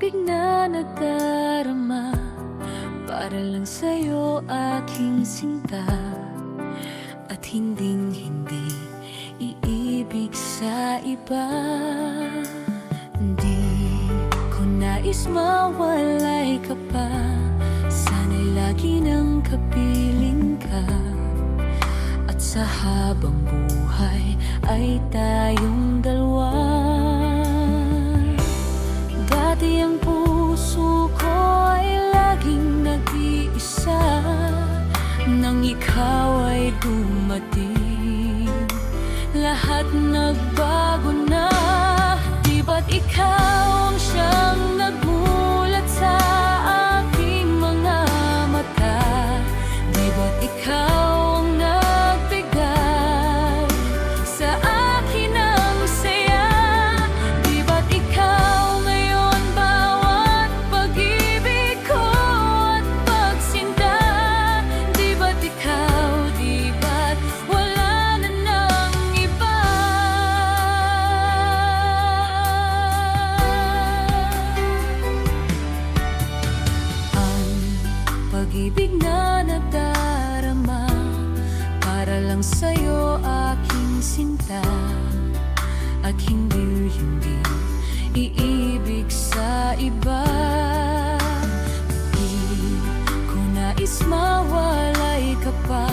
pag-ibig na nagdarama para lang sa'yo aking sinta, at hinding-hindi iibig sa iba. Di ko nais mawalay ka pa, sana'y lagi nang kapiling ka, at sa habang buhay ay tayong dalawa. Dati ang puso ko ay laging nag-iisa, nang ikaw ay dumating, lahat nagbago na. Di ba't ikaw ang siyang nagmulat sa aking mga mata? Di ba't ikaw ang nagbigay sa akin ng saya? Di ba't ikaw ngayon bawat pag-ibig ko at pagsinta? Di ba't ikaw, di ba't wala na ng iba? Ang pag-ibig na nagdarama para lang sa'yo aking sinta, at hindi iibig sa iba. Di ko nais mawalay ka pa,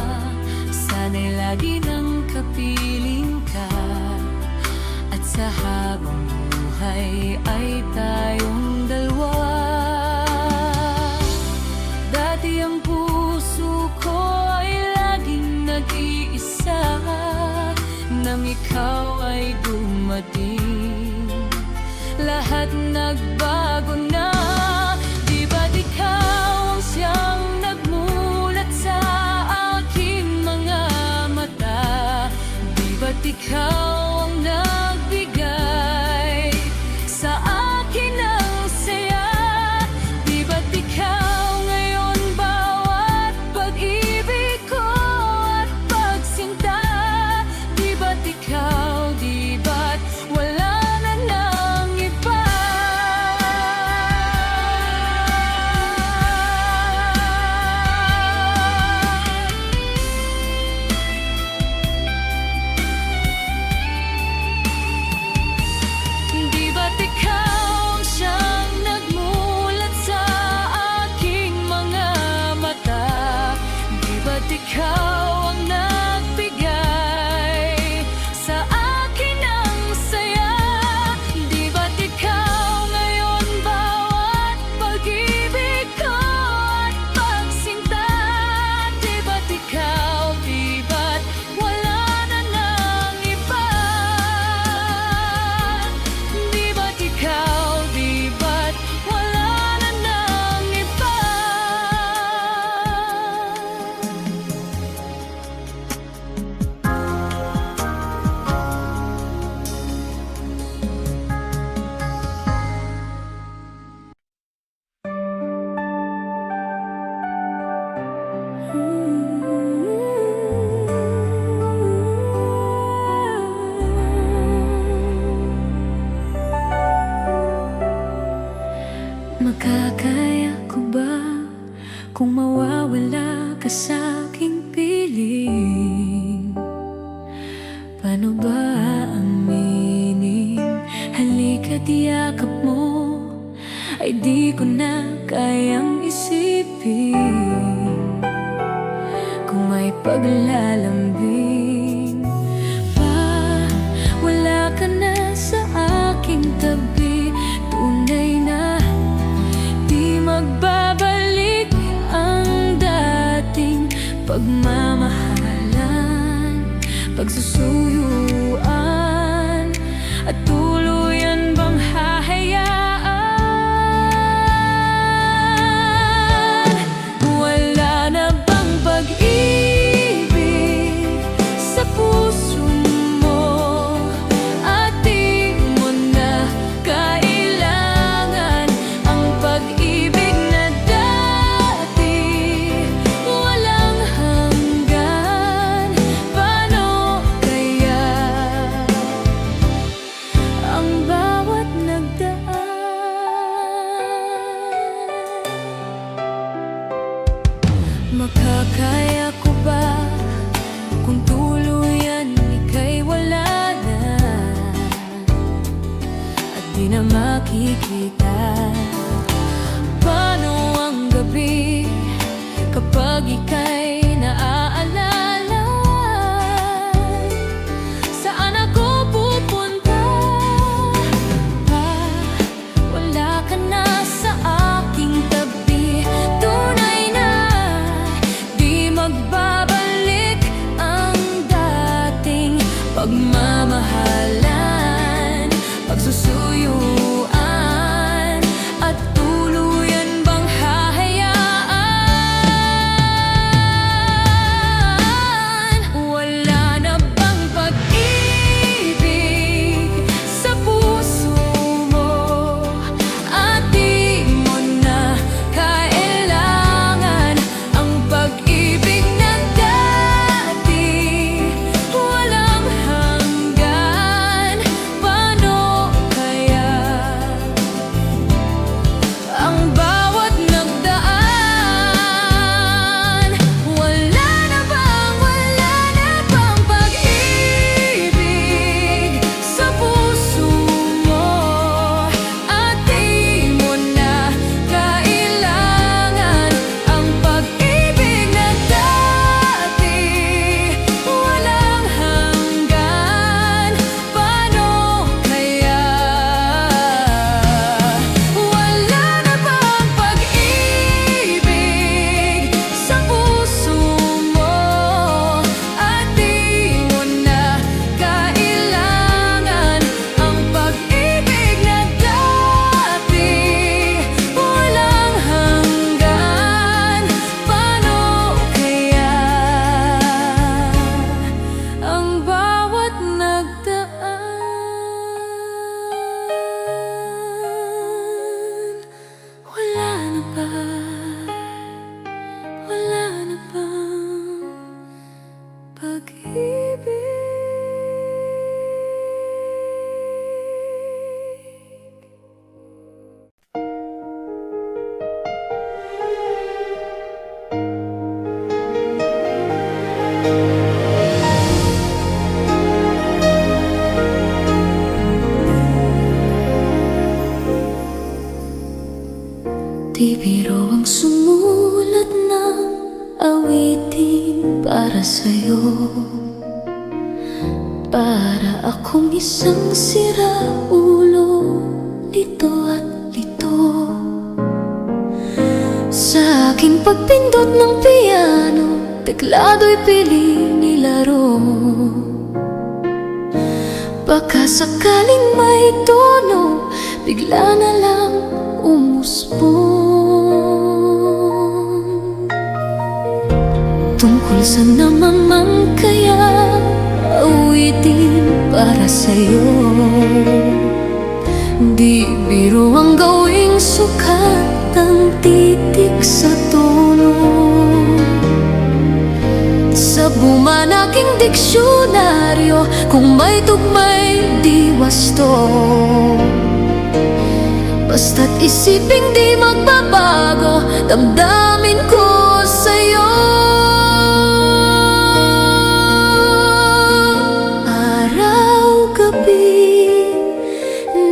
sana'y lagi nang kapiling ka, at sa habang buhay ay tayong dalawa. Dati ang puso ko ay laging nag-iisa, nang ikaw ay dumating, lahat nagbago na. Di ba't ikaw ang siyang nagmulat sa aking mga mata? Di ba't ikaw ang nagbigay sa akin ng saya? Di ba't ikaw ngayon bawat pag-ibig ko at pagsinta? Di ba't ikaw, di ba't wala na ng iba? Di ba't ikaw ang siyang nagmulat sa aking mga mata? Di ba't ikaw ang nagbigay sa akin ng saya? Di ba't ikaw ngayon bawat pag-ibig ko at pagsinta? Di ba't ikaw, di ba't wala na ng iba? Di ba't ikaw, di ba't wala na ng iba? Makakaya ko ba kung mawawala ka sa aking piling? Paano ba aminin? Halika't yakap mo ay di ko na kayang isipin. Kung may paglalambing pa, wala ka na sa aking tabi. Tunay na di magbabalik ang dating pagmamahalan, pagsusuyuan, at tuluyan bang hahayaan? Wala na bang pag-ibig sa puso mo, at di mo na kailangan ang pag-ibig na dati walang hanggan? Paano kaya pag ika'y naaalala, saan ako pupunta? Wala ka na sa aking tabi. Tunay na di magbabalik ang dating pagmamahalan, pagsusuyuan, at tuluyan bang hahayaan? Wala na bang pag-ibig sa puso mo, at di mo na kailangan ang pag-ibig na dati, walang hanggan? Paano kaya ang bawat nagdaan? Wala na bang pag-ibig sa puso mo, at di mo na kailangan ang pag-ibig na dati, walang hanggan? Paano kaya? Wala na bang pag-ibig sa puso mo, at di mo na kailangan ang pag-ibig na dati, walang hanggan? Paano kaya ang bawat nagdaan? Wala na ba? Wala na bang pag-ibig? Di biro ang sumulat ng awitin para sa'yo, para akong isang siraulo, lito at lito. Sa aking pagpindot ng piano, teklado'y piling nilaro. Baka sakaling may tono, bigla na lang umusbong. Tungkol sa naman man kaya awitin para sa'yo, di biro ang gawing sukat ang titik sa tono. Sa buman aking diksyonaryo, kung may tugmay di wasto, basta't isiping di magbabago, damdamin ko sa'yo. Araw-gabi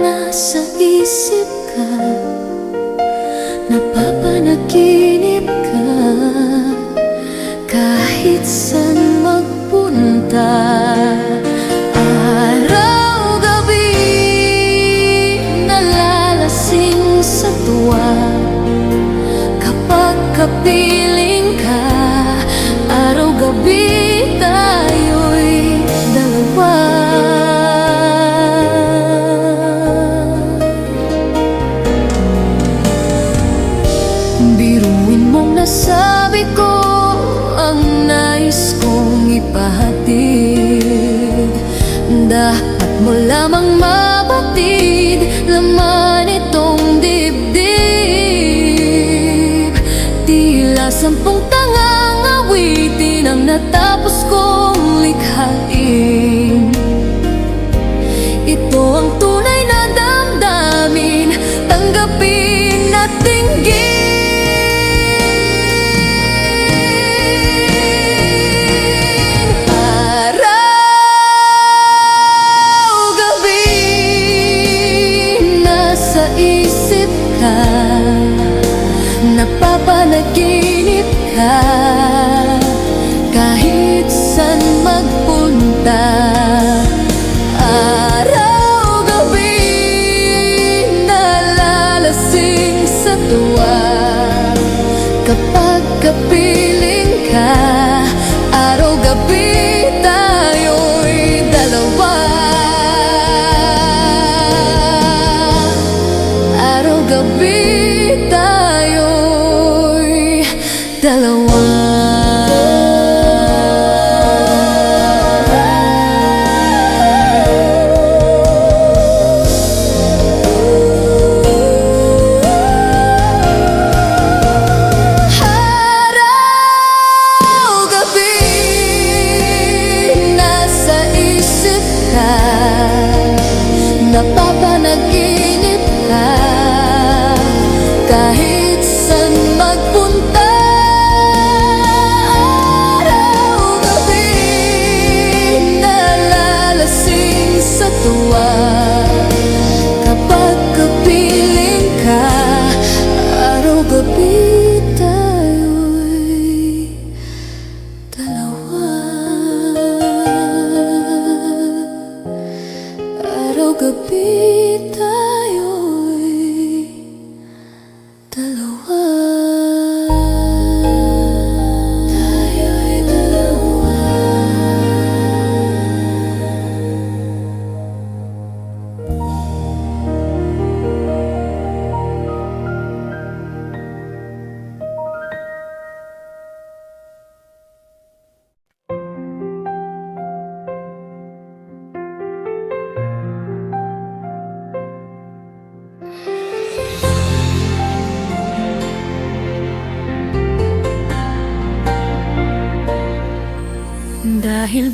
nasa isip ka, napapanaginip ka, kahit saan magpunta. Araw-gabi nalalasing sa tuwa, kapag kapiling ka. Araw-gabi tayo'y dalawa. Biruin mong nasabi ko ang nais kong ipahatid, dapat mo lamang mabatid laman itong dibdib. Tila 10 tangang awitin ang natapos kong likhain. Ito ang tunay na damdamin, tanggapin at tinggin. Araw-gabi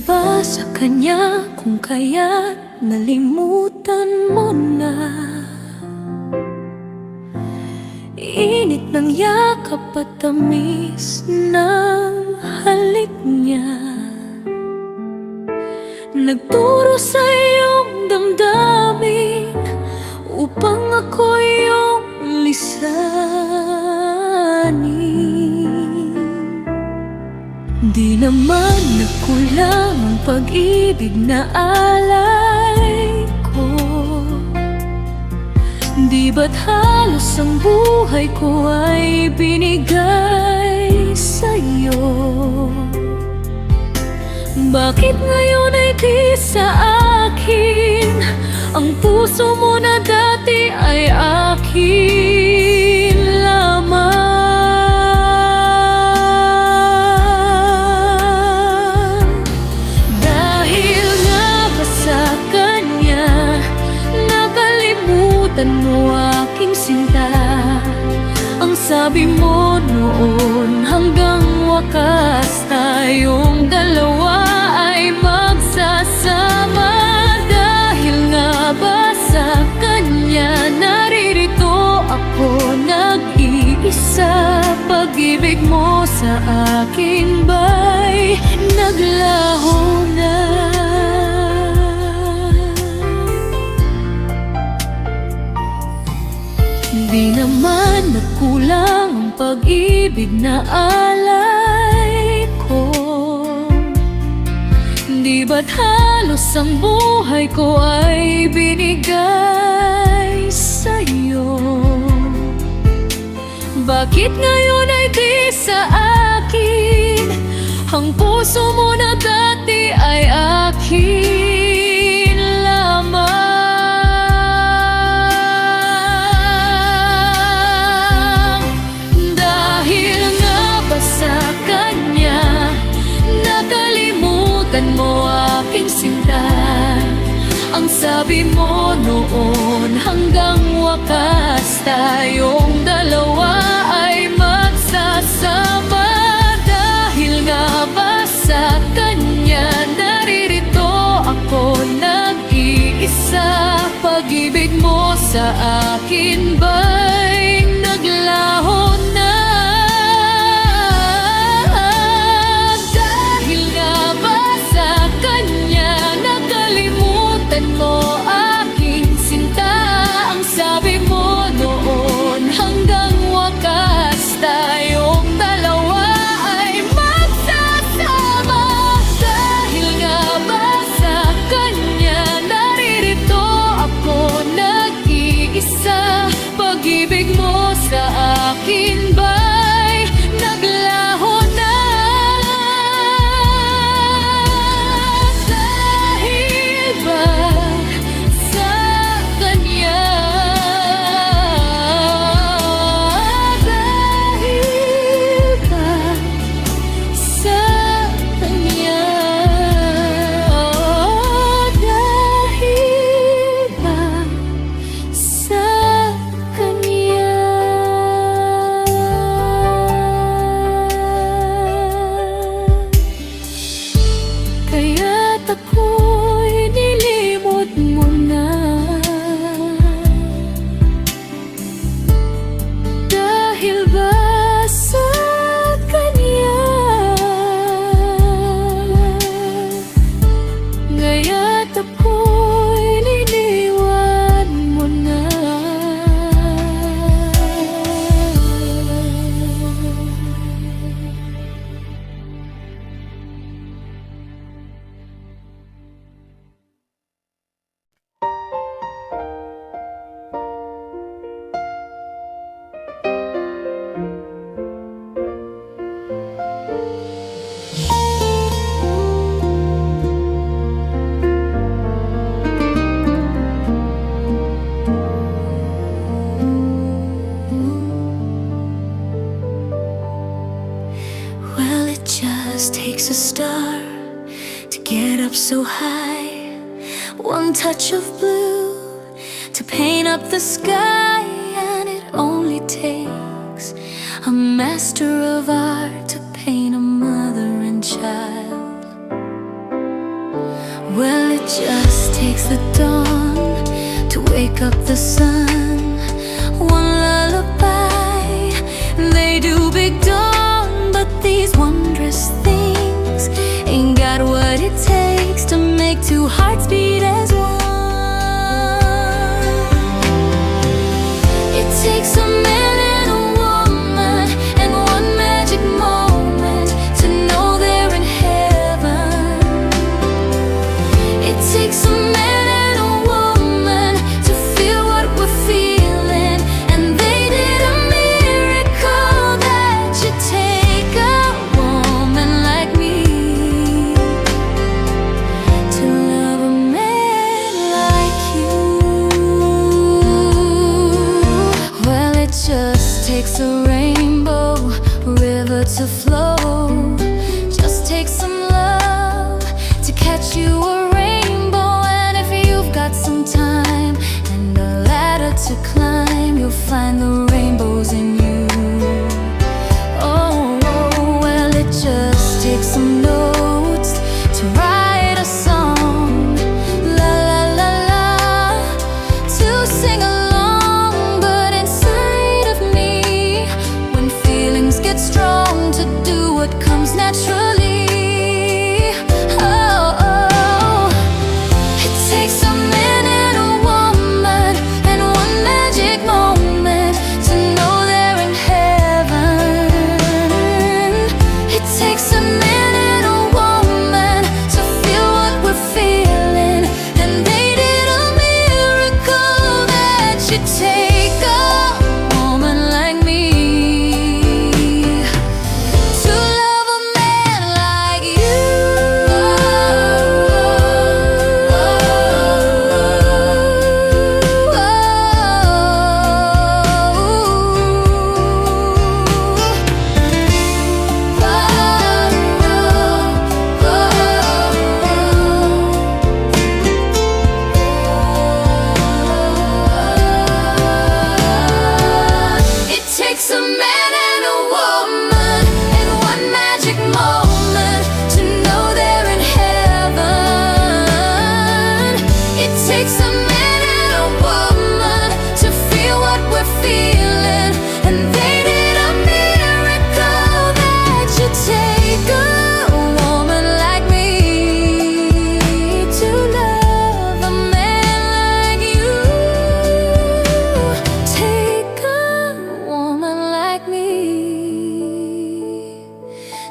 ba sa kanya kung kaya't nalimutan mo na? Init ng yakap at tamis ng halik niya, nagturo sa iyong damdamin upang ako iyong lisanin. Di naman nagkulang ang pag-ibig na alay ko. Di ba't halos ang buhay ko ay binigay sa'yo? Bakit ngayon ay di sa akin ang puso mo na dati ay akin lamang? Dahil nga ba sa kanya nakalimutan mo aking sinta? Ang sabi mo noon hanggang wakas tayong dalawa ay magsasama. Dahil nga ba sa kanya naririto ako nag-iisa? Pag-ibig mo sa akin ba'y naglaho na? Di naman nagkulang ang pag-ibig na alay ko. Di ba't halos ang buhay ko ay binigay sa'yo? Bakit ngayon ay di sa akin ang puso mo na dati ay akin lamang? Mo aking sinta. Ang sabi mo noon hanggang wakas tayong dalawa ay magsasama. Dahil nga ba sa kanya naririto ako nag-iisa? Pag-ibig mo sa akin ba'y naglaho na? Mo aking sinta. Ang sabi mo noon hanggang wakas tayong dalawa ay magsasama. Dahil nga ba sa kanya naririto ako nag-iisa? Pag-ibig mo sa akin ba'y naglaho na? Ako'y nilimot mo na. Dahil ba sa kanya ngaya't ako'y niliwan mo na? Takes a star to get up so high, one touch of blue to paint up the sky, and it only takes a master of art to paint a mother and child. Well, it just takes the dawn to wake up the sun. One lullaby, they do big dawn, but these wondrous things ain't got what it takes to make two hearts beat as one. It takes a man and a woman and one magic moment to know they're in heaven. It takes a man and a woman to feel what we're feeling, and they did a miracle that should take a woman like me to love a man like you. Well, it just takes a rainbow river to flow. Just takes some love to catch you a rainbow. And if you've got some time and a ladder to climb, you'll find the rainbows in you. Oh, well, it just takes some notes to write a song. La la la la, to sing along. But inside of me, when feelings get strong, to do what comes naturally. Oh, it takes a man and a woman and one magic moment to know they're in heaven. It takes a man and a woman to feel what we're feeling, and they did a miracle that should take a woman like me to love a man like you. It takes a man and a woman and one magic moment to know they're in heaven. It takes a man and a woman to feel what we're feeling, and they did a miracle that should take a woman like me to love a man like you. Take a woman like me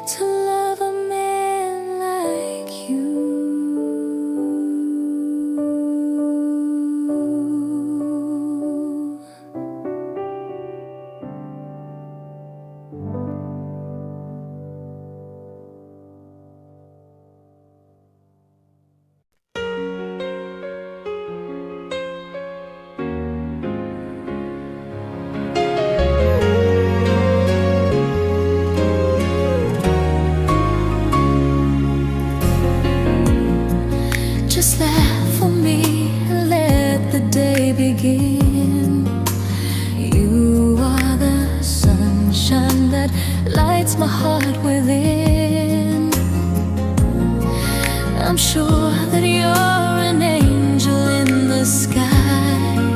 to love a man like you. Just laugh for me and let the day begin. You are the sunshine that lights my heart within. I'm sure that you're an angel in the sky.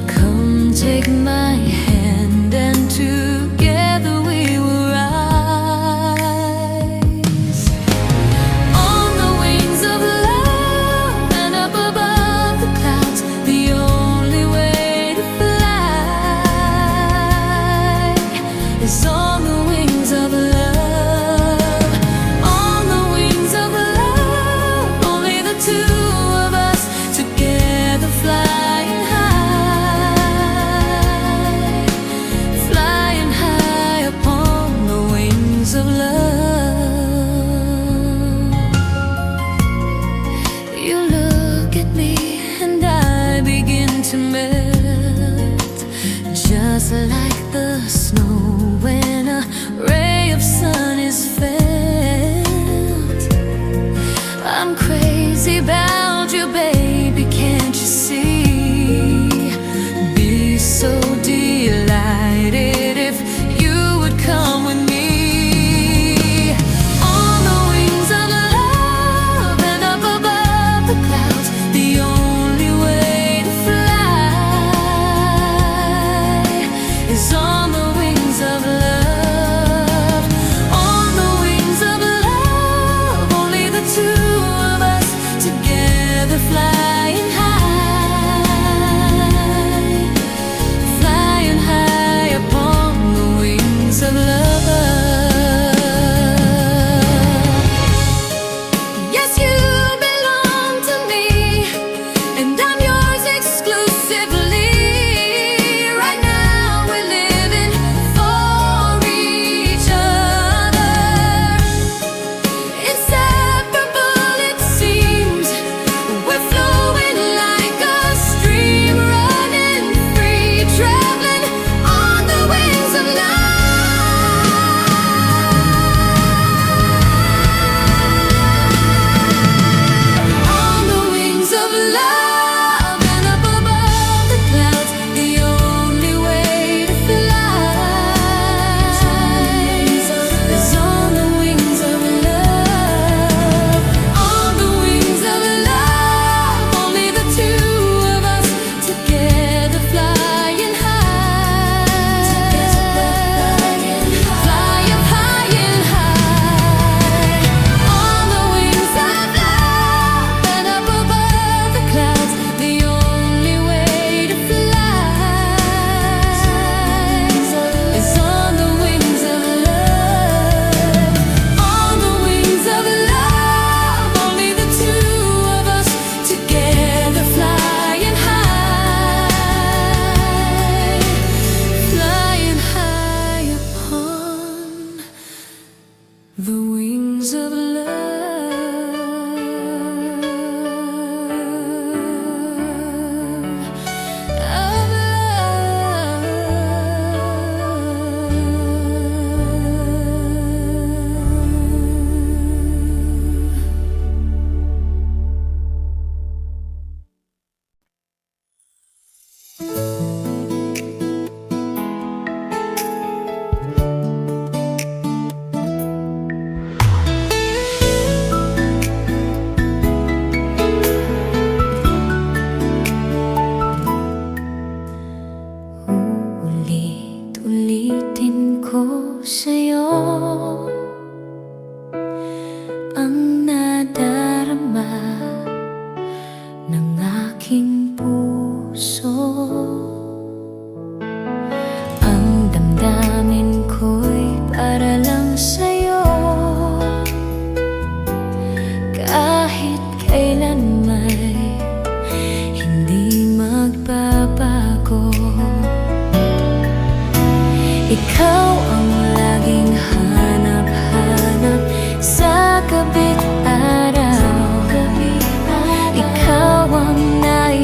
Come take my hand and together we will rise on the wings of love and up above the clouds. The only way to fly is on the wings of love. On the wings of love, only the two of us together flying high, flying high upon the wings of love. You look at me and I begin to melt, just like the snow when a ray of sun is felt. I'm crazy about you, baby, can't you see? Be so delighted if you would come with me. On the wings of love and up above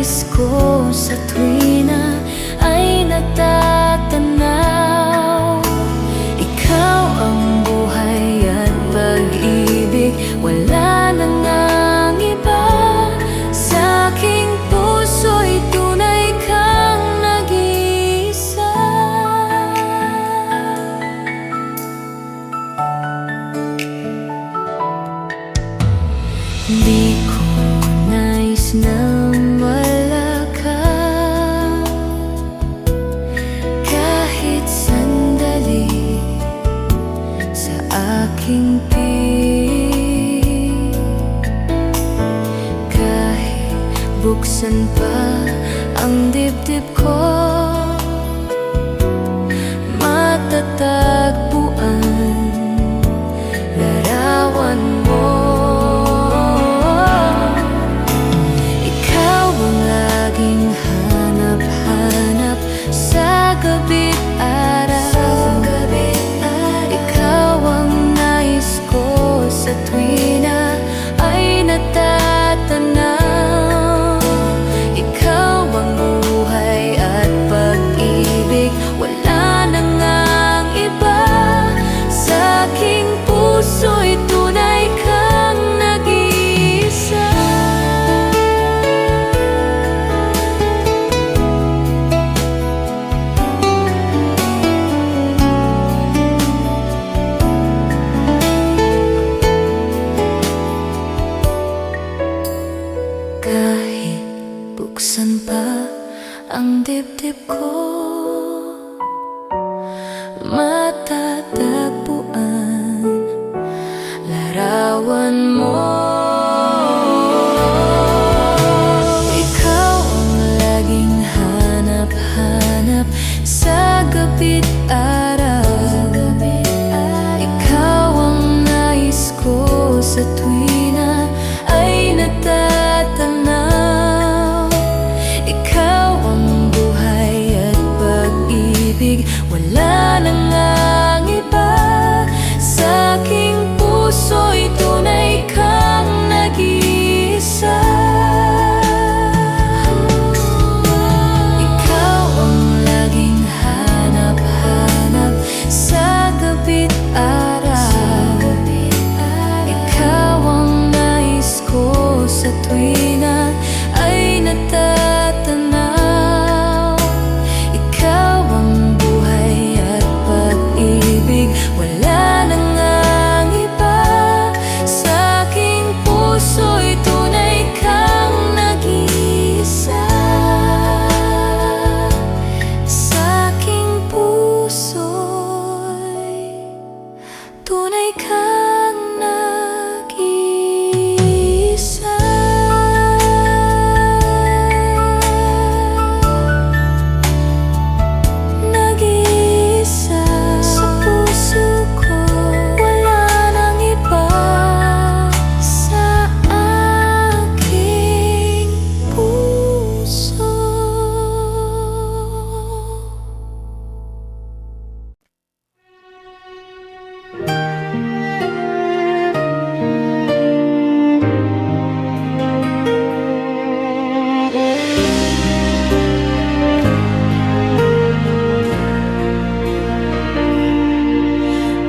nais ko sa tuwina ay natatanaw. Ikaw ang buhay at pag-ibig, wala nang ang iba. Sa aking puso'y tunay kang nag-iisa. Di ko nais na wala ka kahit sandali sa aking piling. Kahit buksan pa ang dibdib ko, matatagpuan larawan mo. Ikaw ang laging hanap-hanap sa gabi't araw. Ikaw ang nais ko sa tuwina ay natatanaw. Ikaw ang buhay at pag-ibig, wala nang ang iba. Sa aking puso'y tunay kang nag-iisa. Kahit buksan pa ang dibdib ko, matatagpuan larawan mo. Ikaw ang laging hanap-hanap sa gabi't araw. Ikaw ang nais ko sa tuwina ay natatanaw. Ikaw ang buhay at pag-ibig, wala nang ang iba. Sa aking puso'y tunay kang nag-iisa. Ikaw ang laging hanap-hanap sa gabi't araw. Ikaw ang nais ko sa tuwina ay natatanaw. Ikaw ang buhay at pag-ibig, wala nang ang iba. Sa aking puso'y tunay kang nag-iisa. Sa aking puso'y tunay kang nag-iisa. Nag-iisa sa puso ko, wala nang iba. Sa aking puso.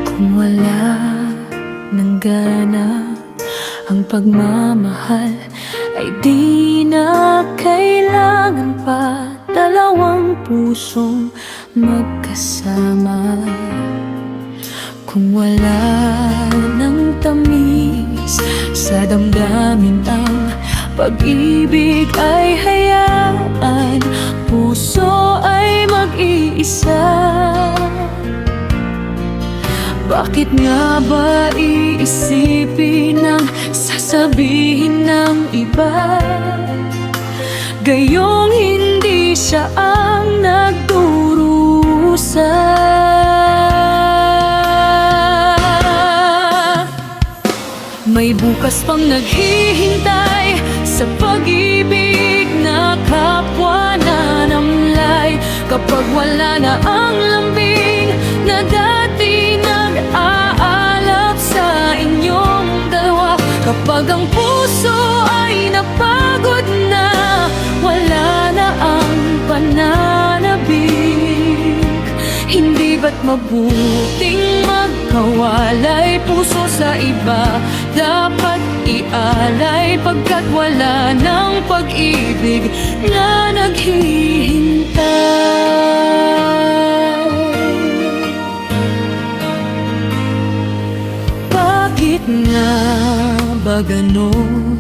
Kung wala nang gana ang pagmamahal, ay di na kailangan pa dalawang pusong magkasama. Kung wala nang tamis sa damdamin ang pag-ibig, ay hayaan puso ay mag-iisa. Bakit nga ba iisipin ang sasabihin ng iba, gayong hindi siya ang nagdurusa? May bukas pang naghihintay sa pag-ibig na kapwa nanamlay. Kapag wala na ang lambing na dati nag-aalab sa inyong dalawa, kapag ang puso ay napagod na, wala mabuting magkawalay puso sa iba dapat ialay, pagkat wala ng pag-ibig na naghihintay. Bakit nga ba ganon?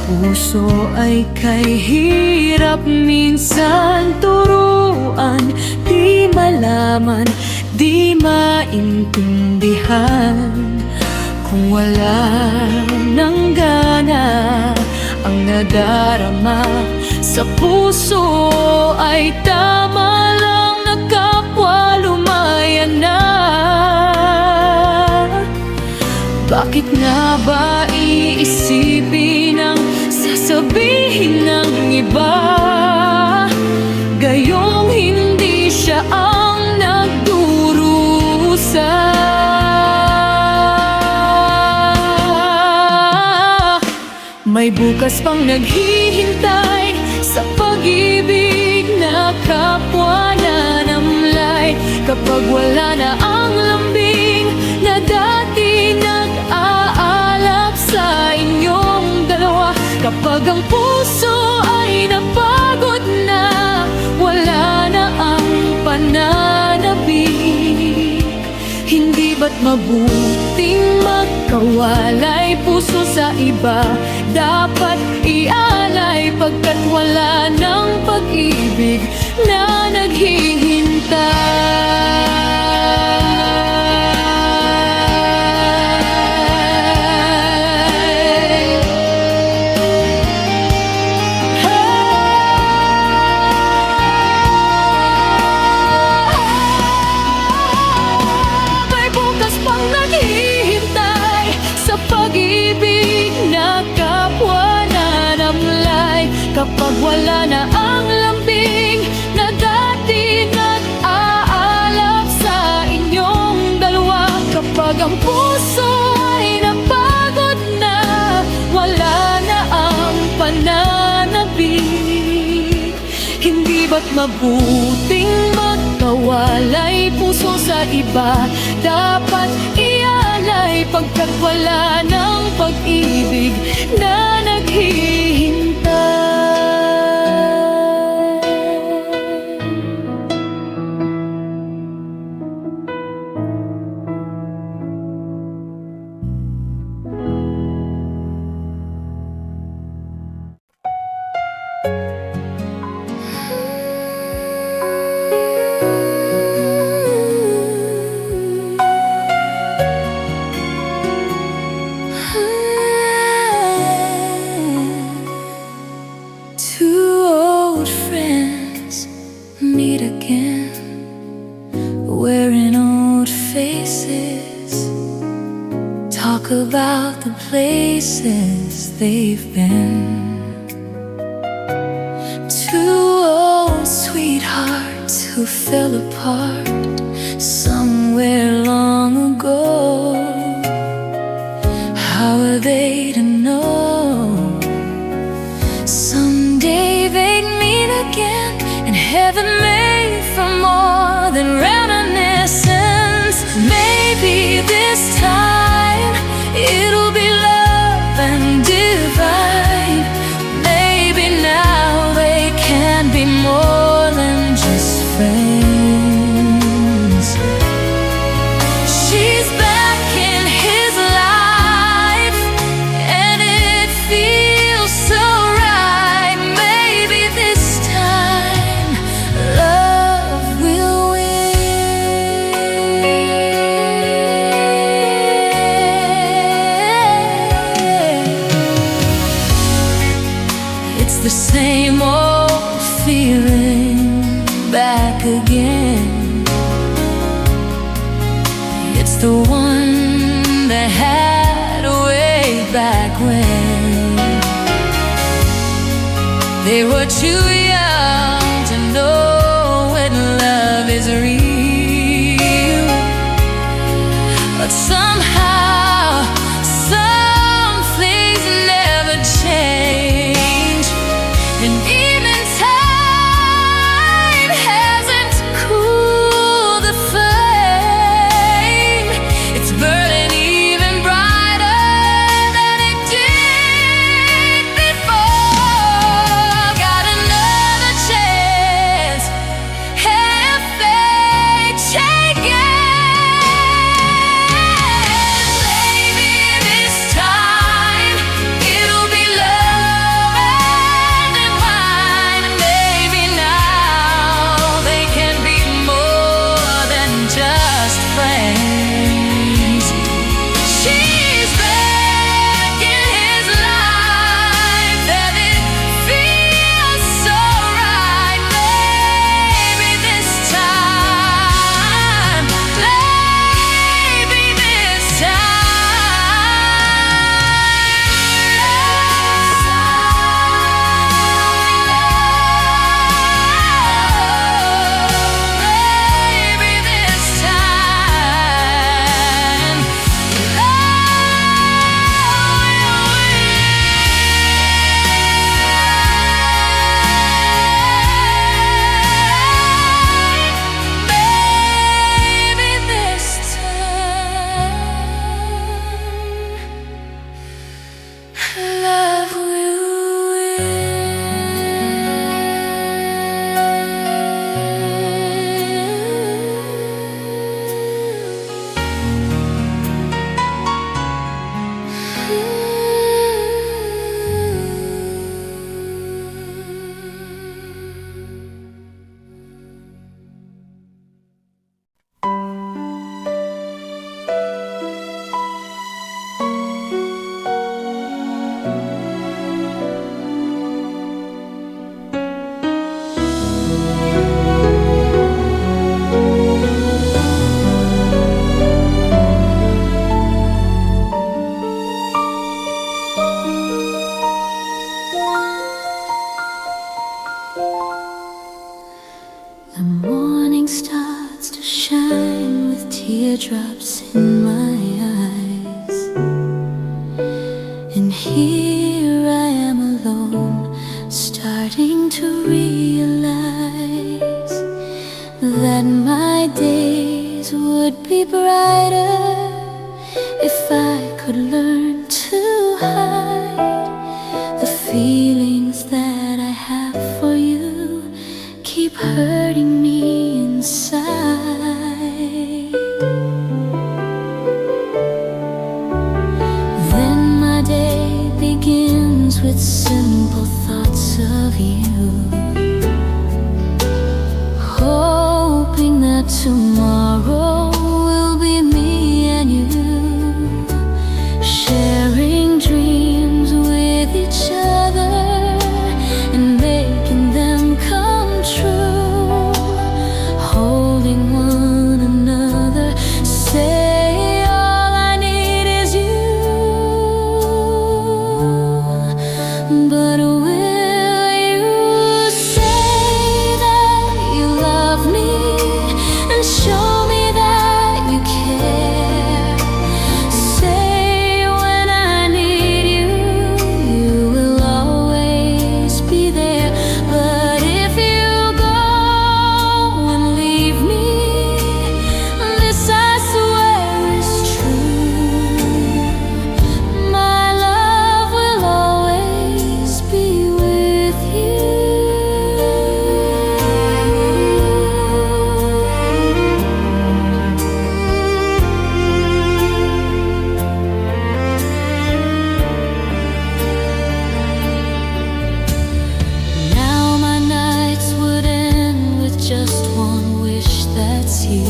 Puso ay kay hirap minsan turuan, di malaman, di maintindihan. Kung wala ng gana ang nadarama sa puso, ay tama lang na kapwa lumayan na. Bakit nga ba iisipin ang sasabihin ng iba, gayong hindi siya ang nagdurusa? May bukas pang naghihintay sa pag-ibig na kapwa nanamlay. Kapag wala na ang lambing na dati nag-aalap sa inyong dalawa, kapag ang puso ay napagod na, wala na ang pananabik, hindi ba't mabuting magkawalay puso sa iba dapat ialay, pagkat wala ng pag-ibig na naghihintay. May bukas pang naghihintay sa pag-ibig na kapwa nanamlay. Kapag wala na ang lambing na dati nag-aalap sa inyong dalawa, kapag ang puso ay napagod na, wala na ang pananabik, hindi ba't mabuting magkawalay puso sa iba dapat ialay, pagkat wala ng pag-ibig na naghihintay. Two old friends meet again, wearing old faces, talk about the places they've been. Two old sweethearts who fell apart somewhere long ago. How are they to know? Someday they'd meet again in heaven made for more than reminiscence. Maybe this time it'll be love and divine. Maybe now they can be more than just friends. She's back in his life and it feels so right. Maybe this time love will win. It's the same old feeling back again. It's the one that had way back when they were too young to know when love is real. But somehow, some things never change, and even time hasn't cooled the flame. teardrops in my eyes, and here I am alone, starting to realize that my days would be brighter if I could learn to hide the feelings that I have for you. Keep hurting me inside. Then my day begins with simple thoughts of you, hoping that tomorrow will be me and you, sharing dreams with each other and making them come true, holding one another, say all I need is you. But will you say that you love me and show me that you care? Say when I need you, you will always be there. But if you go and leave me, this I swear is true. My love will always be with you. Now my nights would end with just one wish, that's you,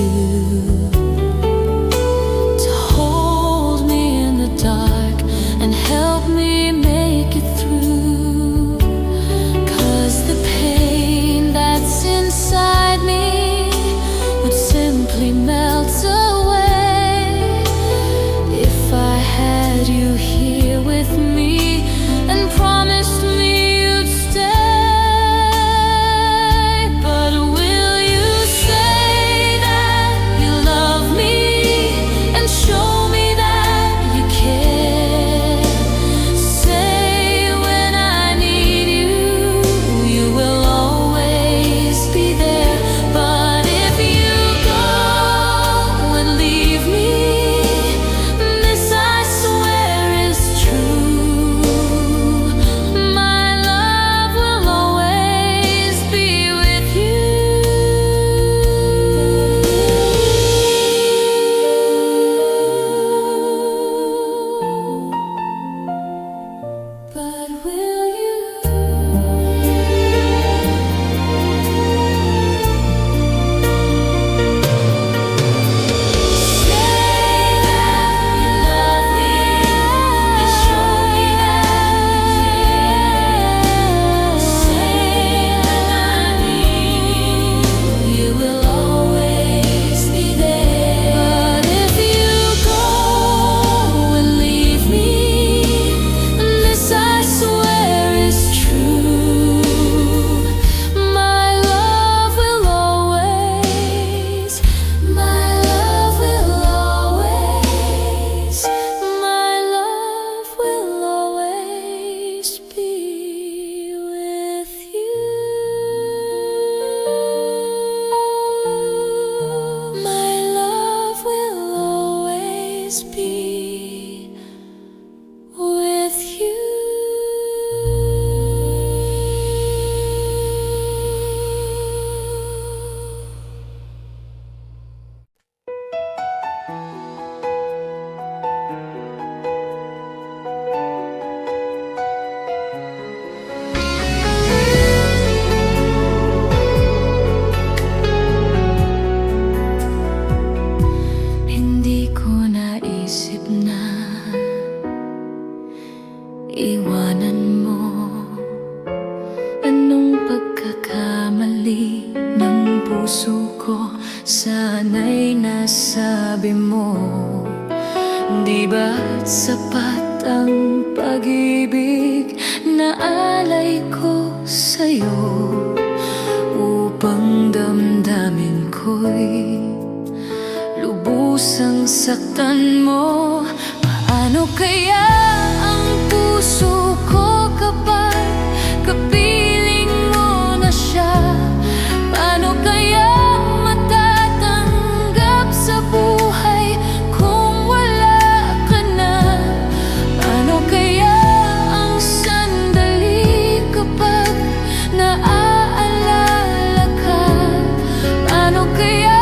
to hold me in the dark and help me make it through. 'Cause the pain that's inside me would simply melt away if I had you here with me and promised me you'd stay. But will you say that you love me and show me that you care? Say when I need you, you will always be there. But if you go and leave me, this I swear is true. My love will always be with you. But will you say that you love me and show me that you care? Say when I need you, you will always be there. But if you go and leave me, this I swear is true. My love will always, my love will always, my love will always be with you. My love will always be with you. Hindi ko naisip na iwanan mo. Anong pagkakamali ng puso ko? Sana'y nasabi mo. Di ba't sapat ang pag-ibig na alay ko sa'yo upang damdamin ko'y lubos kusang saktan mo? Paano kaya ang puso ko kapag kapiling mo na siya? Paano kaya matatanggap sa buhay kung wala ka na? Paano kaya ang sandali kapag naaalala ka? Paano kaya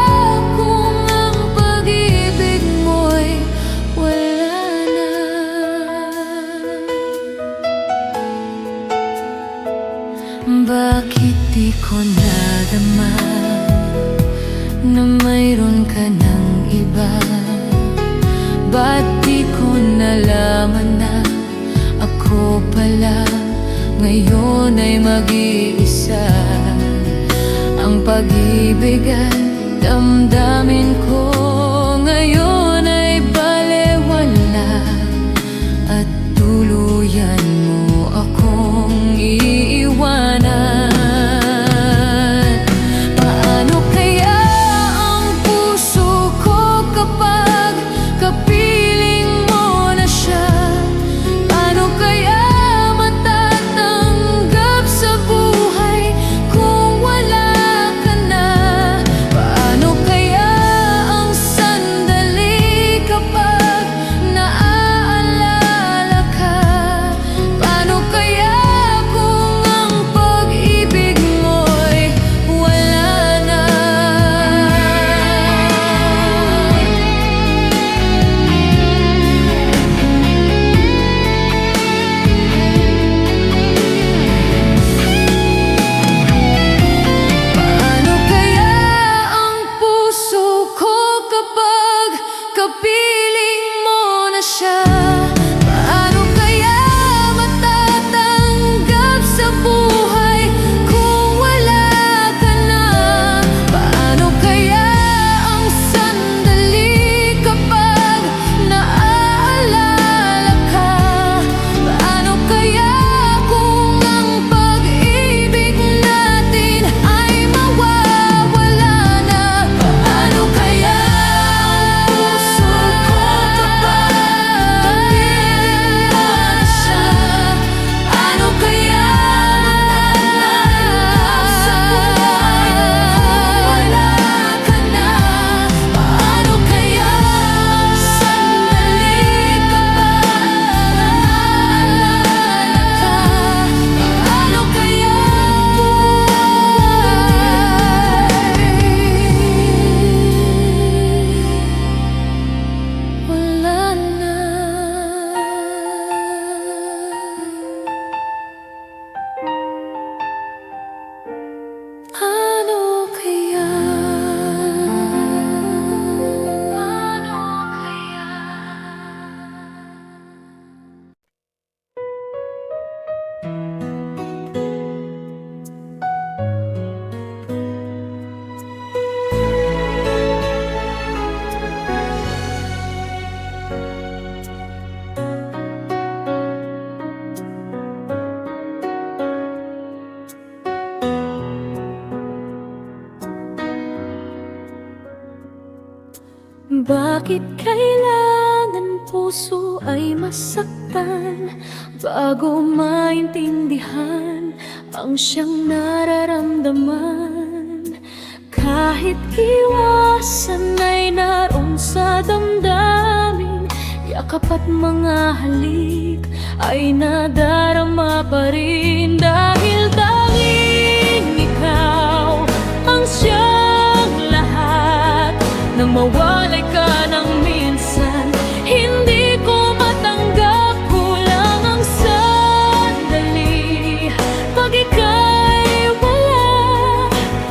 kung ang pag-ibig mo'y wala na? Bakit di ko nadama na mayroon ka ng iba? Ba't di ko nalaman na ako pala ngayon ay mag-iisa? Ang pag-ibig at damdamin ko ngayon ay balewala, at tuluyan mo akong iiwanan. Paano kaya ang puso ko kapag kapiling mo na siya? Paano kaya matatanggap sa buhay kung wala ka na? Paano kaya ang sandali kapag naaalala ka? Paano kaya kung ang pag-ibig mo'y wala na? Paano kaya ang puso ko kapag kapiling mo na siya? Paano kaya matatanggap sa buhay kung wala ka na? Paano kaya ang sandali kapag naaalala ka? Paano kaya kung ang pag-ibig natin ay mawawala na? Paano kaya ang puso ko kapag kapiling mo na siya? Paano kaya matatanggap sa buhay kung wala ka na? Paano kaya ang sandali kapag naaalala ka? Paano kaya wala na? Paano kaya? Paano kaya? Bakit kailangan puso ay masaktan bago maintindihan ang siyang nararamdaman? Kahit iwasan ay naroon sa damdamin, yakap at mga halik ay nadarama pa rin, dahil tanging ikaw ang siyang lahat. Nang mawalay ka ng minsan, hindi ko matanggap, kulang ang sandali. Pag ika'y wala,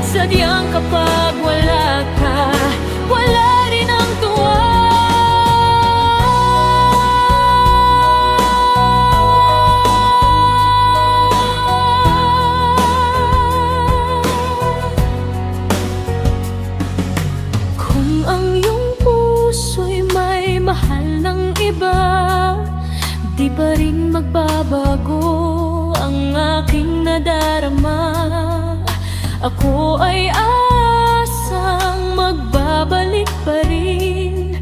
sadyang kapag wala ka, wala rin ang tuwa. Kung ang iyong puso'y may mahal ng iba, di pa rin magbabago ang aking nadarama. Ako ay asang magbabalik pa rin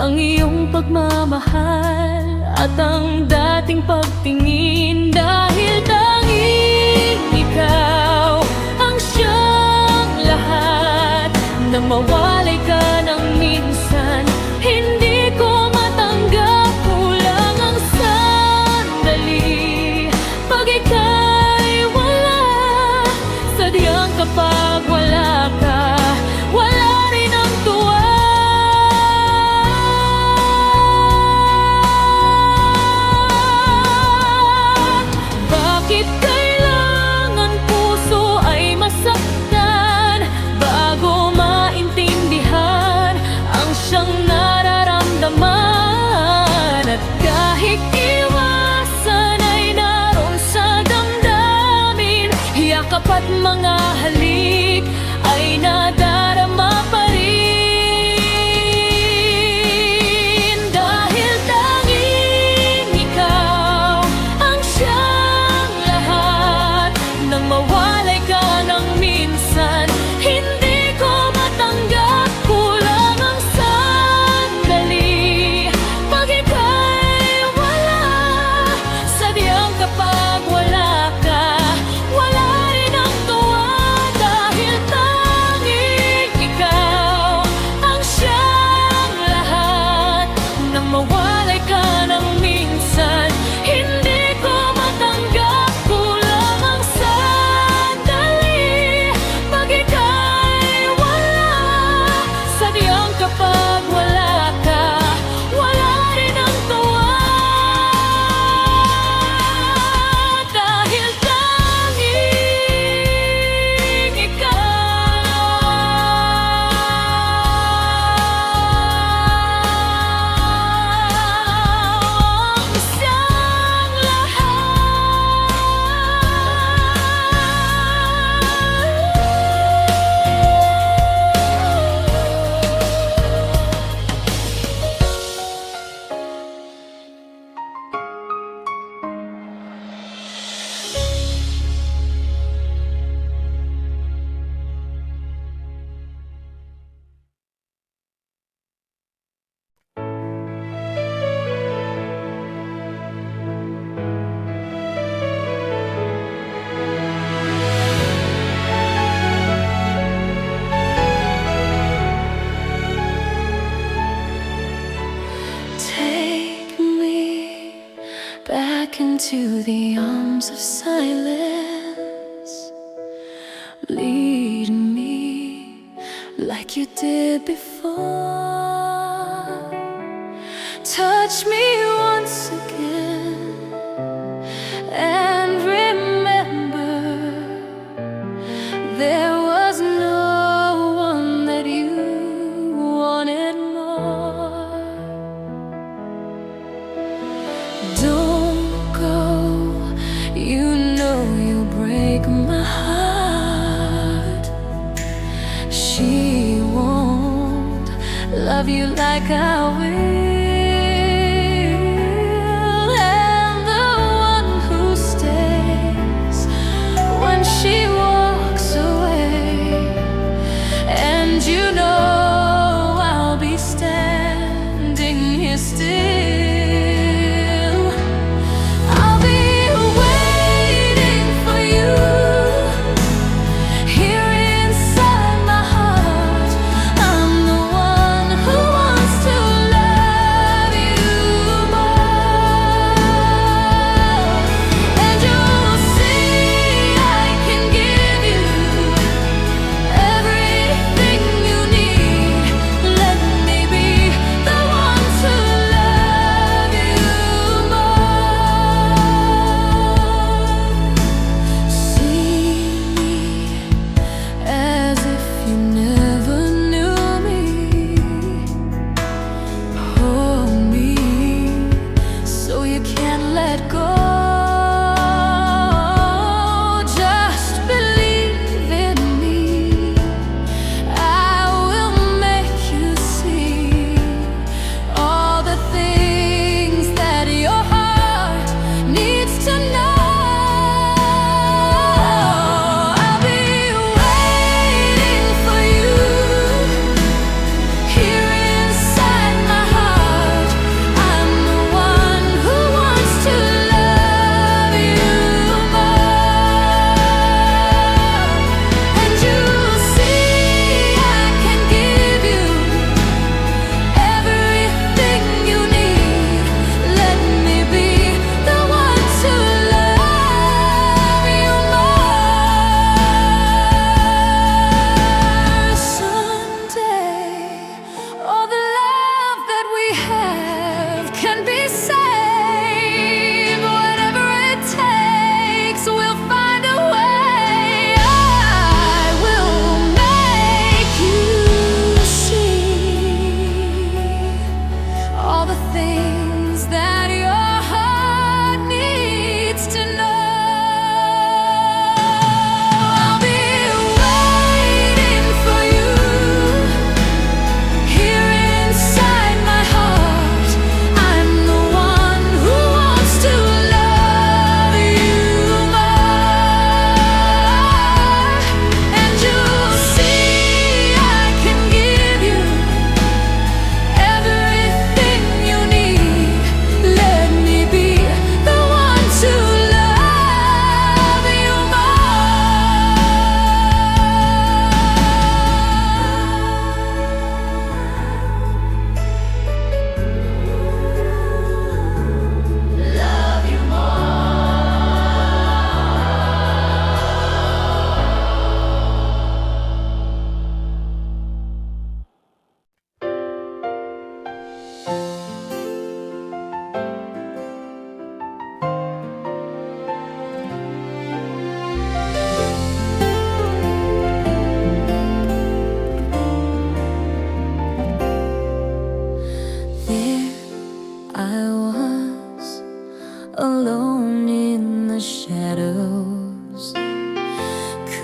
ang iyong pagmamahal at ang dating pagtingin. Dahil tanging ikaw ang siyang lahat, nang mawalay ka ng minsan, hindi ko matanggap. Kulang ang sandali pag ika'y wala, sadyang kapag wala ka, wala rin ang tuwa. Bakit kailangan puso ay masaktan bago maintindihan ang siyang nararamdaman? At kahit iwasan ay naroon sa damdamin, yakap at mga halik ay nadarama pa rin. Dahil tanging ikaw ang siyang lahat, nang mawalay ka ng minsan, hindi ko matanggap. Kulang ang sandali pag ika'y wala, sadyang kapag wala ka, wala rin ang tuwa. Dahil tanging ikaw ang siyang lahat, nang mawalay ka ng minsan, hindi ko matanggap. Kulang ang sandali pag ika'y wala, sadyang kapag wala ka, wala rin ang tuwa. Dahil tanging ikaw ang siyang Take me back into the arms of silence. Lead me like you did before. Touch me once again and remember, there was no one that you wanted more. Don't go, you know you'll break my heart. She won't love you like I will. And the one who stays when she walks away, and you know I'll be standing here still. I'll be waiting for you here inside my heart. I'm the one who wants to love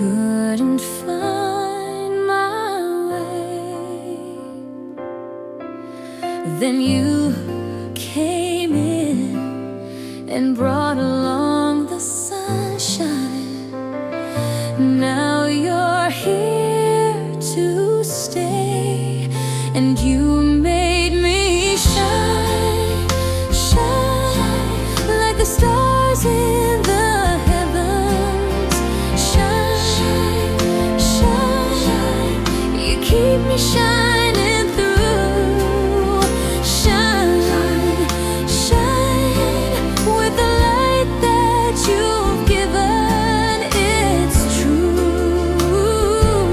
couldn't find my way. Then you came in and brought along the sunshine. Now you're here to stay, and you made me shine, shine like the stars in the heavens. Shine, shine, you keep me shining through. Shine, shine with the light that you've given. It's true,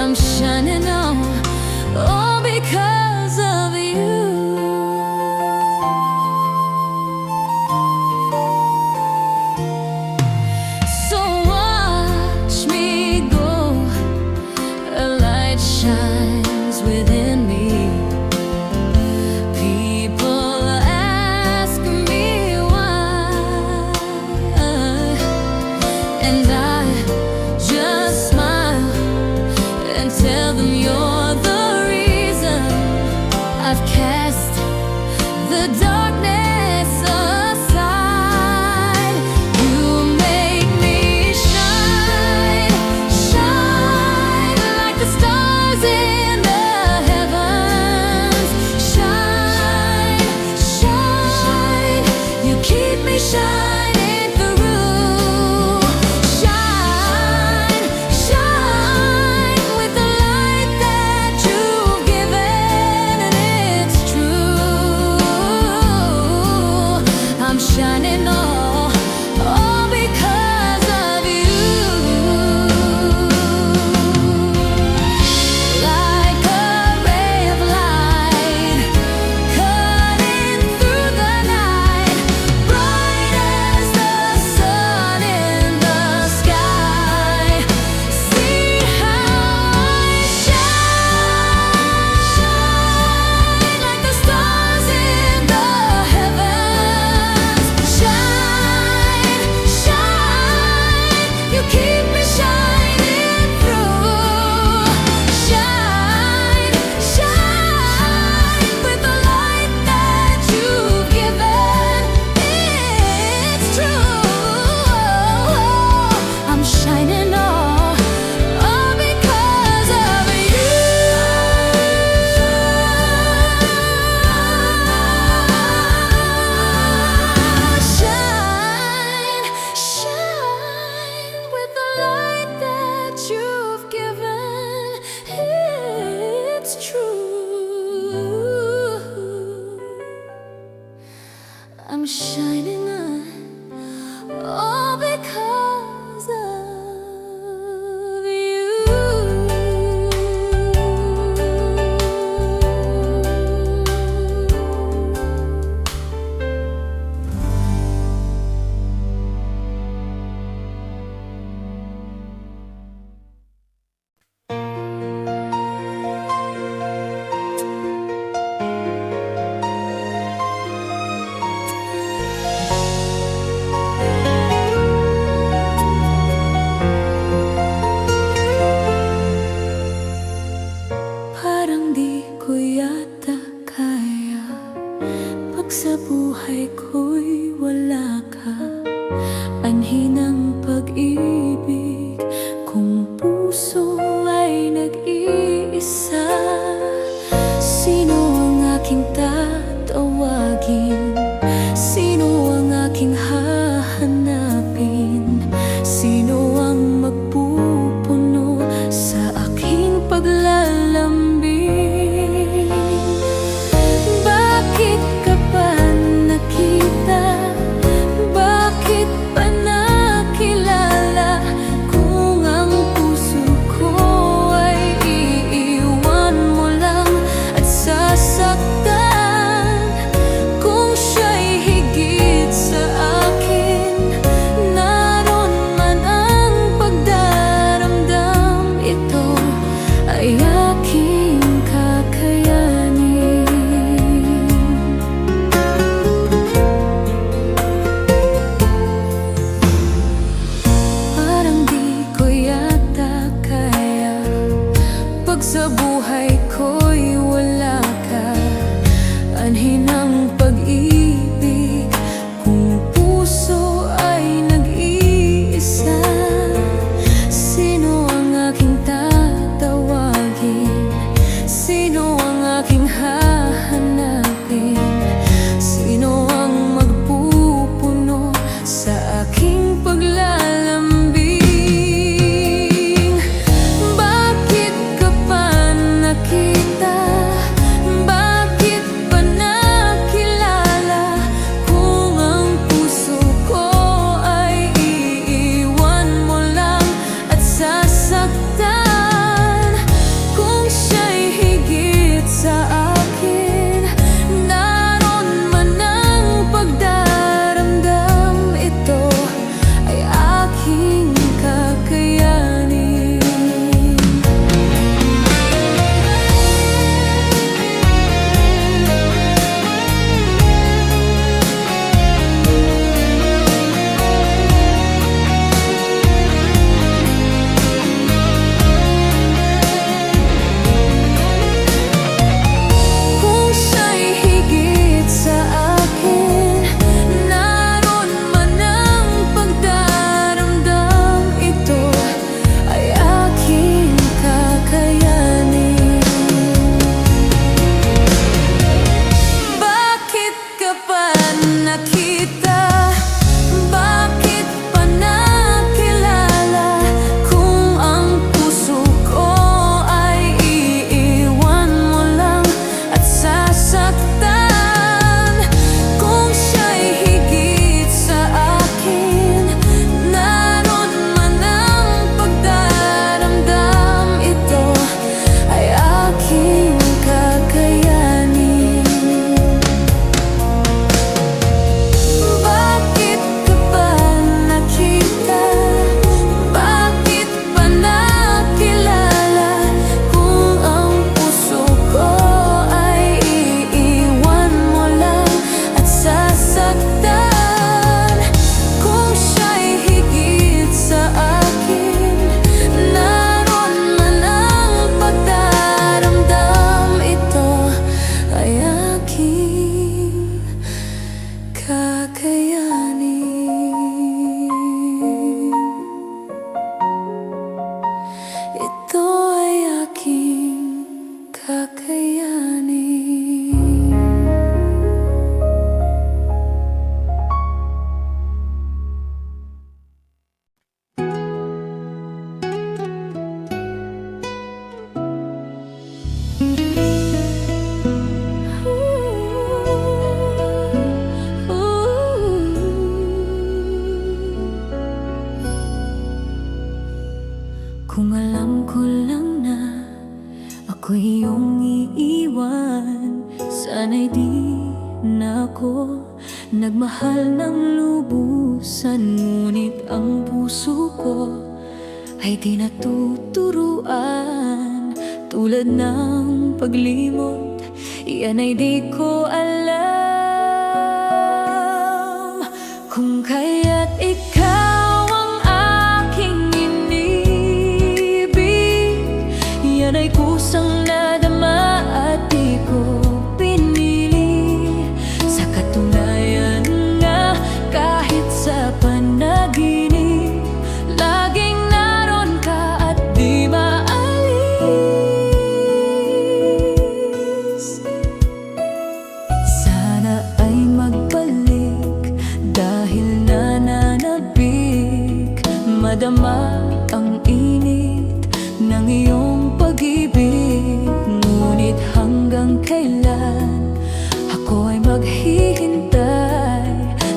I'm shining on, all because of you. So watch me go, a light shines within me. People ask me why, and I just smile and tell them you're the reason. I've cast the darkness aside. You make me shine, shine like the stars in the heavens. Shine, shine, you keep me shining through. Shine, shine with the light that you've given, and it's true, I'm shining all because of you. Like a ray of light cutting through the night, bright as the sun in the sky. See how I shine like the stars in the heavens. Shine, shine, you keep me shining through. Shine, shine with the light that you've given. It's true, I'm shining all because of you. Shine, shine with the light that you've given. It's true, I'm shining on, all because of you. Parang di ko yata kaya pag sa buhay ko'y wala ka. Anhin ng pag-ibig kung puso ay nag-iisa. Sino ang aking tatawagin? Sino ang aking hahanapin? Sino ang magpupuno sa aking paglalambing? Bakit ka pa nakita? Bakit pa nakilala? Kung ang puso ko ay iiwan mo lang at sasaktan, kung sa buhay ko'y wala ka, anhin ang pag-ibig kung puso ay nag-iisa. Sino ang aking tatawagin? Sino ang aking hahanapin? Sino ang magpupuno sa aking paglalambing? Bakit ka pa nakita? Bakit pa nakilala? Kung ang puso ko ay iiwan mo lang at sasaktan. Kung siya'y higit sa akin, naroon man ang pagdaramdam, ito ay aking kakayanin. Kung siya'y higit sa akin, naroon man ang pagdaramdam, ito ay aking kakayanin. Bakit ka pa nakita? Bakit pa nakilala? Kung ang puso ko ay iiwan mo lang at sasaktan. Kung siya'y higit sa akin, naroon man ang pagdaramdam, ito ay aking kakayanin. Bakit ka pa nakita? Bakit pa nakilala? Kung ang puso ko ay iiwan mo lang at sasaktan. Kung siya'y higit sa akin, naroon man ang pagdaramdam, ito ay aking kakayanin. Ito ay aking kakayanin. Kung alam ko lang na ako'y iyong iiwan, sana'y di na ako nagmahal ng lubusan. Ngunit ang puso ko ay di natuturuan. Tulad ng paglimot, yan ay di ko alam. Kung kaya't ikaw ang aking inibig, yan ay kusang nadama at di ko pinili. Sa katunayan nga, kahit sa panaginip, laging naroon ka at di maalis. Sana ay magbalik dahil nananabik, madama ang init ng iyong pag-ibig. Ngunit hanggang kailan ako ay maghihintay?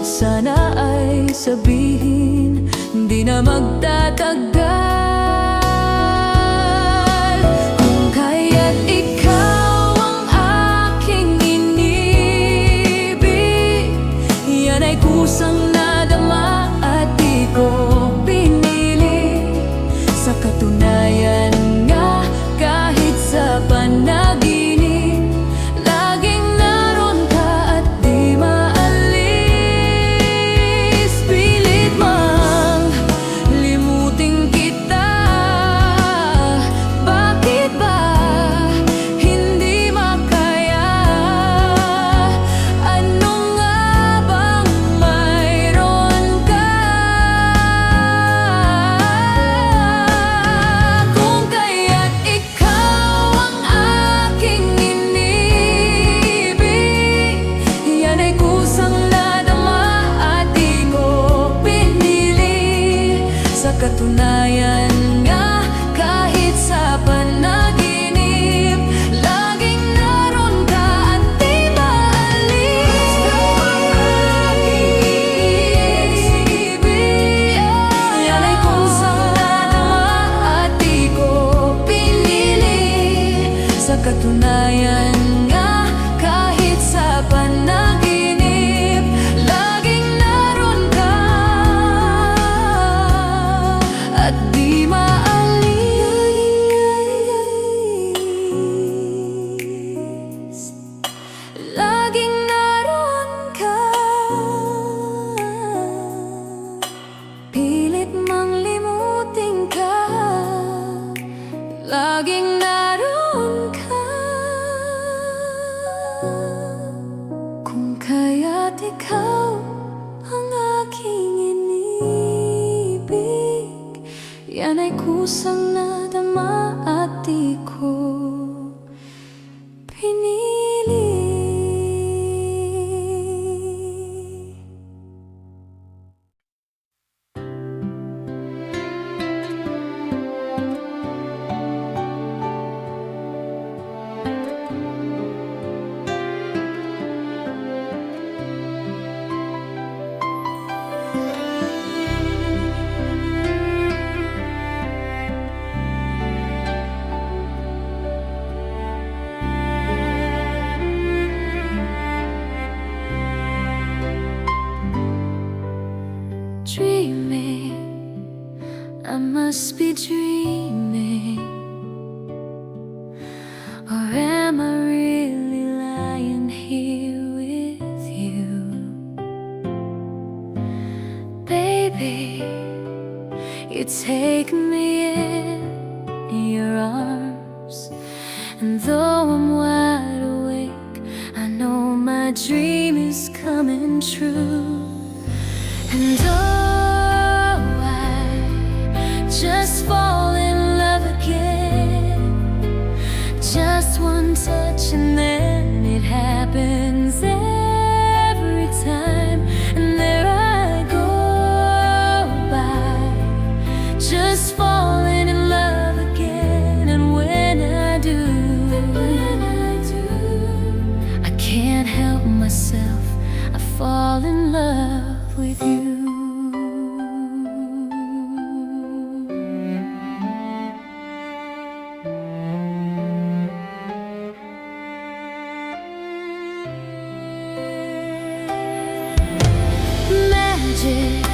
Sana ay sabihin, di na magtatagal. Kung kaya't ikaw ang aking inibig, yan ay kusang nadama at di ko pinili. Sa katunayan nga, kahit sa panaginip, laging naroon ka at di maalis. Pilit mang limutin kita, Sa katunayan nga, kahit sa panaginip, laging naroon ka at di maalis. Ang aking ibig, yan ay kusang nadama at di ko pinili. Sa katunayan nga, kahit sa panaginip, laging naroon ka at di maalis. Laging naroon ka, pilit mang limutin ka. Laging naroon ka, kung kaya't ikaw ang aking inibig. Yan ay kusang nadama at di ko pinili. Dreaming, I must be dreaming, or am I really lying here with you? Baby, you take me in your arms, and though I'm wide awake, I know my dream is coming true. And oh, I just fall in love again. Just one touch and then it happens every time. And there I go by, just falling in love again. And when I do, I can't help myself, I fall in love with you. Magic,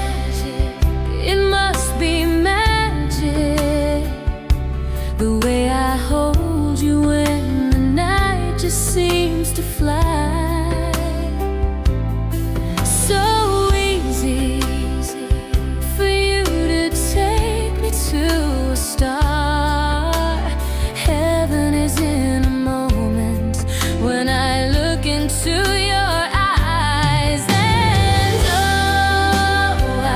it must be magic, the way I hold you when the night just seems to fly. So easy for you to take me to a star. Heaven is in a moment when I look into your eyes. And oh, I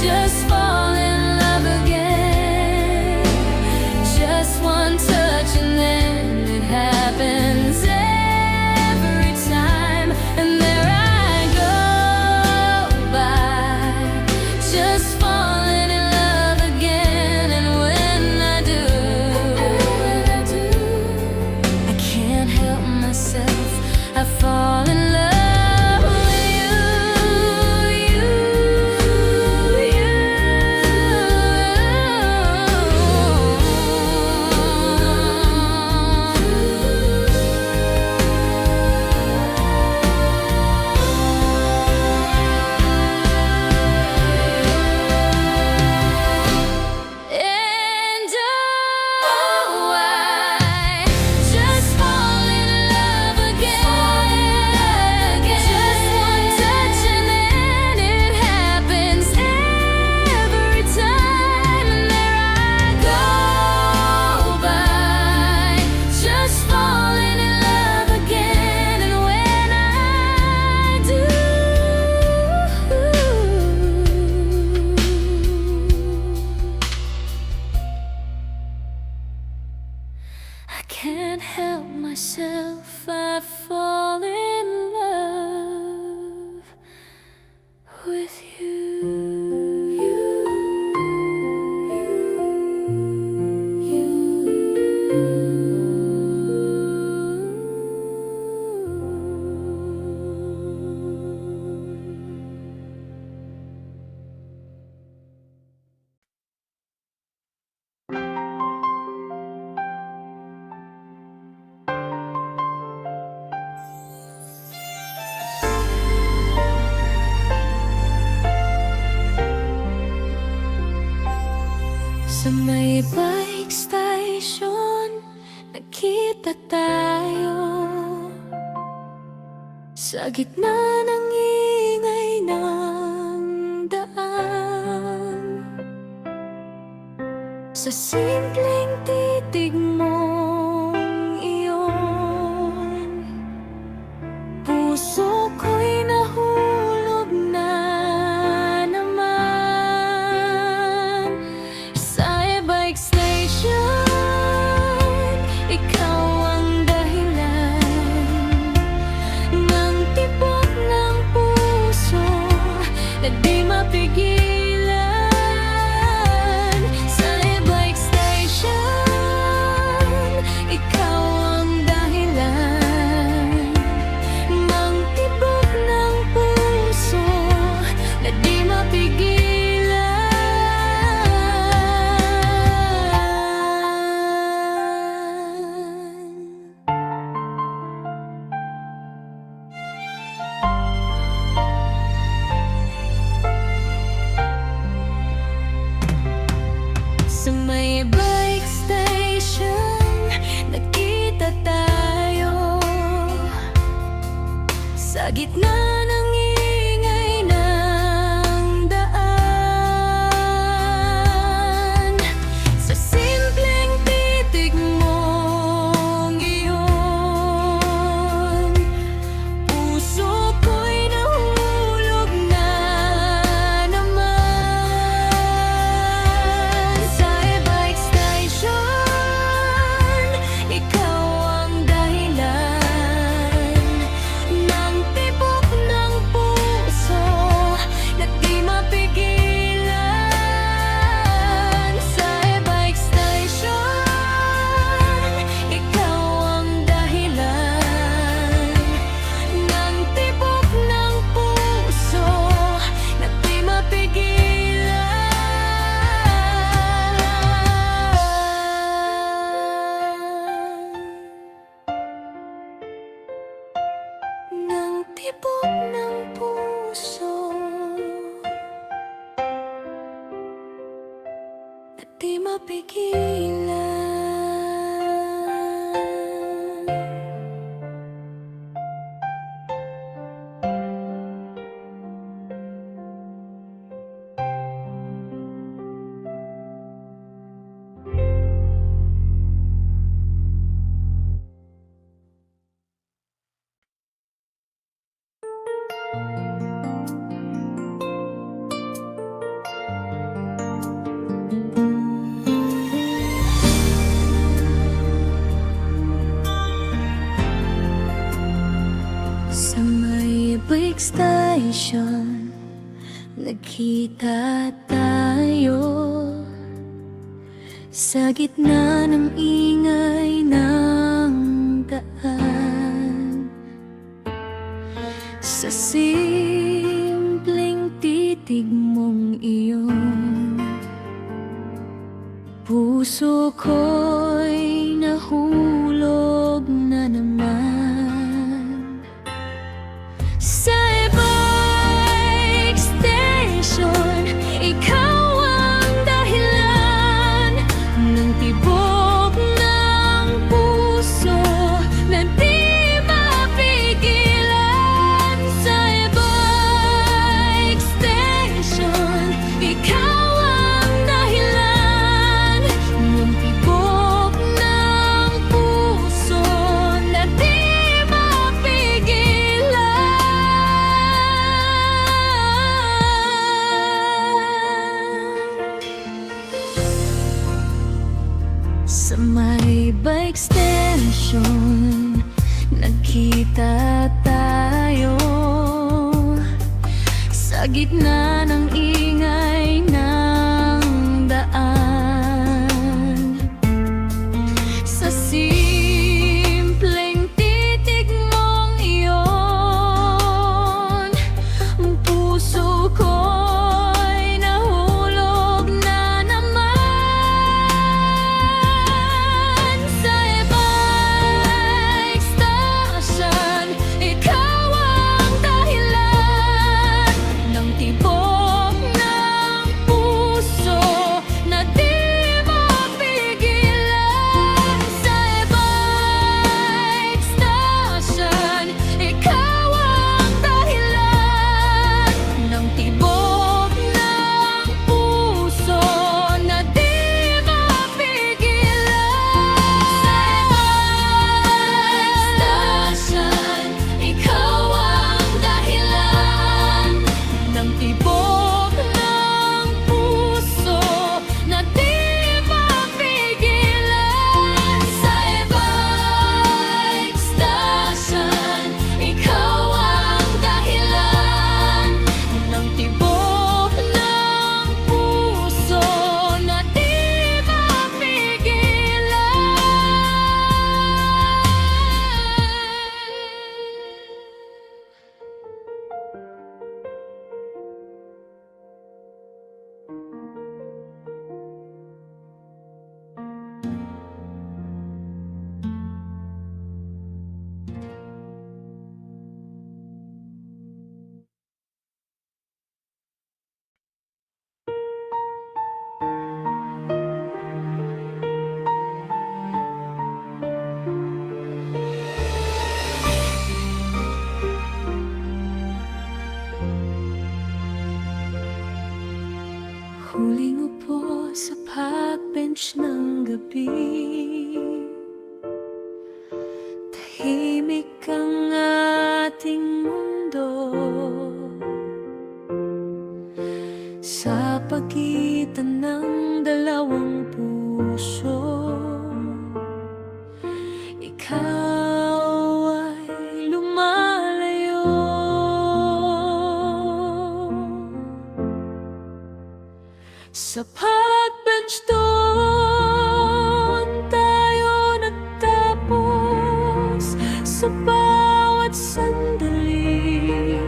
just fall in love again. Just one touch and then it happens every time. And there I go by, just falling in love again. Sa may bike station, nakita tayo. Sa gitna ng ingay ng daan, sa simpleng titig mong iyon, puso ko'y nahulog na naman. Sa bike station, ikaw ang dahilan ng tibok ng puso na di mapigilan. Sa bike station, ikaw ang dahilan ng tibok ng puso na di mapigilan. Sa may bike station, nakita tayo. Sa gitna ng ingay ng daan, sa simpleng titig mong iyon, puso ko'y nahulog na naman. Sa bike station, ikaw ang dahilan ng tibok ng puso na di mapigilan. Sa bike station, ikaw ang dahilan ng tibok ng puso na di mapigilan. Ng tibok ng puso na di mapigilan. Sa may bike station, nakita tayo. Sa gitna ng ingay ng daan, sa simpleng titig mong iyon, puso ko'y nahulog na naman. Sa bike station, ikaw ang dahilan ng tibok ng puso na di mapigilan. Sa bike station, ikaw ang dahilan ng tibok ng puso na di mapigilan. Sa may bike station, nakita tayo. Sa gitna ng ingay ng daan, sa simpleng titig mong iyon, ang puso ko'y nahulog na naman. Sa bike station, ikaw ang dahilan ng tibok ng park bench ng gabi, tahimik ang ating mundo. Sa pagitan ng dalawang puso, ikaw ay lumalayo. Sa park bench doon tayo nagtapos. Sa bawat sandali,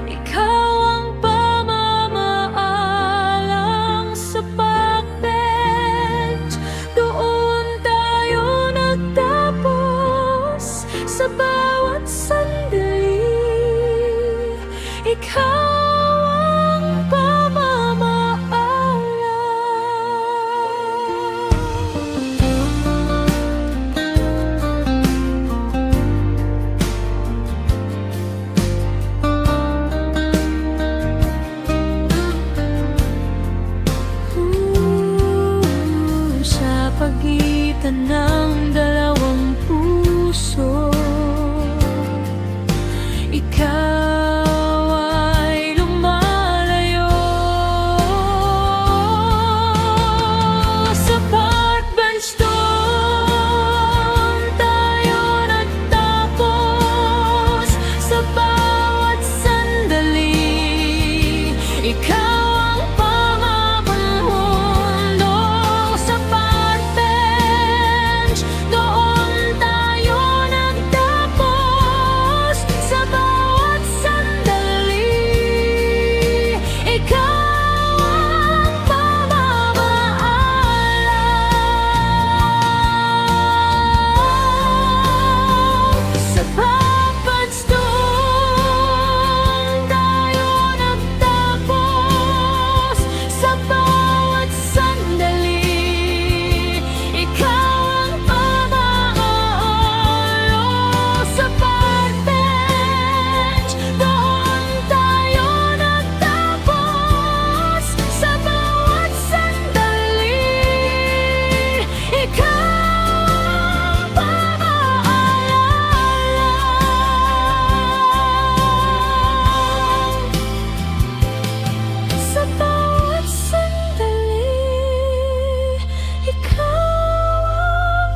ikaw ang pamamaalang. Sa park bench doon tayo nagtapos. Sa bawat sandali, ikaw ang pagitan ng dalawang puso, ikaw ay lumalayo. Sa park bench doon tayo nagtapos. Sa bawat sandali, ikaw ang pamamundo. Sa park bench doon tayo nagtapos. Sa bawat sandali, ikaw ang pamamaalam. Sa park bench doon tayo nagtapos. Sa bawat sandali, ikaw ang pamamaalam. Sa park bench doon tayo nagtapos. Sa bawat sandali, ikaw ang pamamaalam. Sa bawat sandali, ikaw ang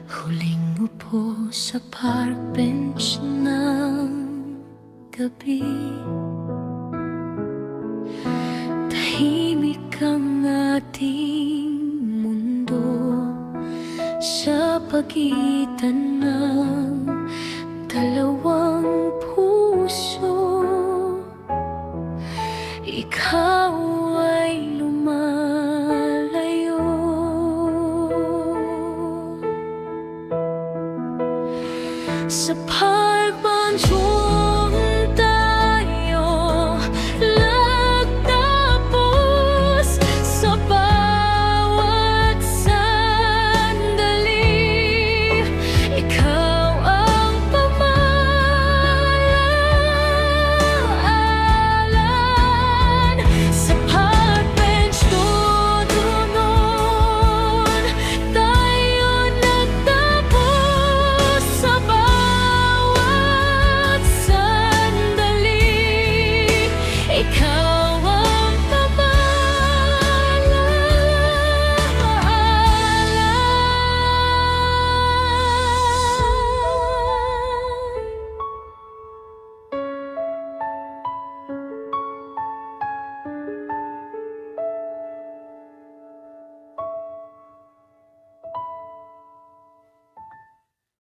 huling upo sa park bench ng gabi, tahimik ang ating mundo. Sa pagitan ng dalawang puso, ikaw ay lumalayo. Sa park bench